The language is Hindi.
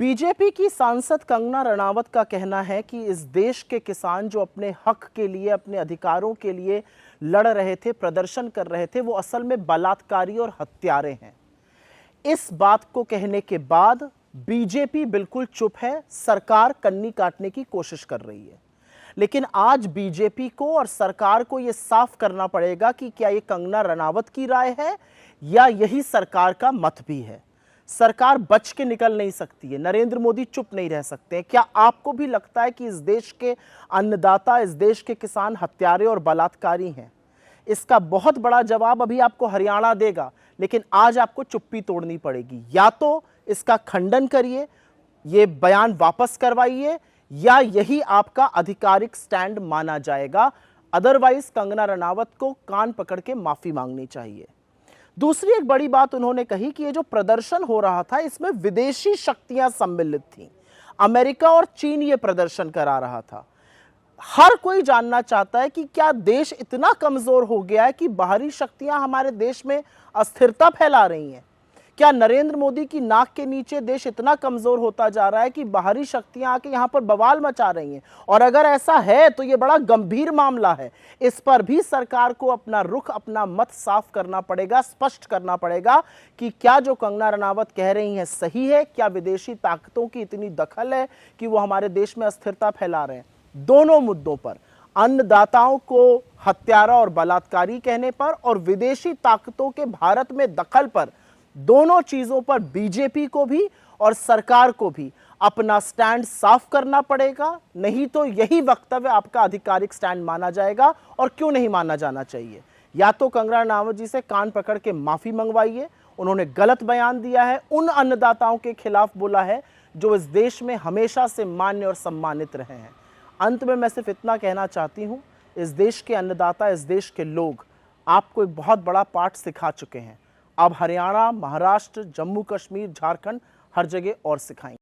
बीजेपी की सांसद कंगना रनावत का कहना है कि इस देश के किसान जो अपने हक के लिए, अपने अधिकारों के लिए लड़ रहे थे, प्रदर्शन कर रहे थे, वो असल में बलात्कारी और हत्यारे हैं। इस बात को कहने के बाद बीजेपी बिल्कुल चुप है, सरकार कन्नी काटने की कोशिश कर रही है। लेकिन आज बीजेपी को और सरकार को यह साफ करना पड़ेगा कि क्या ये कंगना रनावत की राय है या यही सरकार का मत भी है। सरकार बच के निकल नहीं सकती है, नरेंद्र मोदी चुप नहीं रह सकते हैं। क्या आपको भी लगता है कि इस देश के अन्नदाता, इस देश के किसान हत्यारे और बलात्कारी हैं? इसका बहुत बड़ा जवाब अभी आपको हरियाणा देगा, लेकिन आज आपको चुप्पी तोड़नी पड़ेगी। या तो इसका खंडन करिए, ये बयान वापस करवाइए, या यही आपका आधिकारिक स्टैंड माना जाएगा। अदरवाइज कंगना रनावत को कान पकड़ के माफी मांगनी चाहिए। दूसरी एक बड़ी बात उन्होंने कही कि ये जो प्रदर्शन हो रहा था, इसमें विदेशी शक्तियां सम्मिलित थीं। अमेरिका और चीन ये प्रदर्शन करा रहा था। हर कोई जानना चाहता है कि क्या देश इतना कमजोर हो गया है कि बाहरी शक्तियां हमारे देश में अस्थिरता फैला रही हैं? क्या नरेंद्र मोदी की नाक के नीचे देश इतना कमजोर होता जा रहा है कि बाहरी शक्तियां आके यहां पर बवाल मचा रही हैं? और अगर ऐसा है तो यह बड़ा गंभीर मामला है। इस पर भी सरकार को अपना रुख, अपना मत साफ करना पड़ेगा, स्पष्ट करना पड़ेगा कि क्या जो कंगना रनावत कह रही हैं सही है। क्या विदेशी ताकतों की इतनी दखल है कि वो हमारे देश में अस्थिरता फैला रहे हैं? दोनों मुद्दों पर, अन्नदाताओं को हत्यारा और बलात्कारी कहने पर और विदेशी ताकतों के भारत में दखल पर, दोनों चीजों पर बीजेपी को भी और सरकार को भी अपना स्टैंड साफ करना पड़ेगा। नहीं तो यही वक्तव्य आपका आधिकारिक स्टैंड माना जाएगा। और क्यों नहीं माना जाना चाहिए? या तो कंगना रनावत जी से कान पकड़ के माफी मंगवाइए, उन्होंने गलत बयान दिया है, उन अन्नदाताओं के खिलाफ बोला है जो इस देश में हमेशा से मान्य और सम्मानित रहे हैं। अंत में मैं सिर्फ इतना कहना चाहती हूं, इस देश के अन्नदाता, इस देश के लोग आपको एक बहुत बड़ा पाठ सिखा चुके हैं। अब हरियाणा, महाराष्ट्र, जम्मू कश्मीर, झारखंड, हर जगह और सिखाएंगे।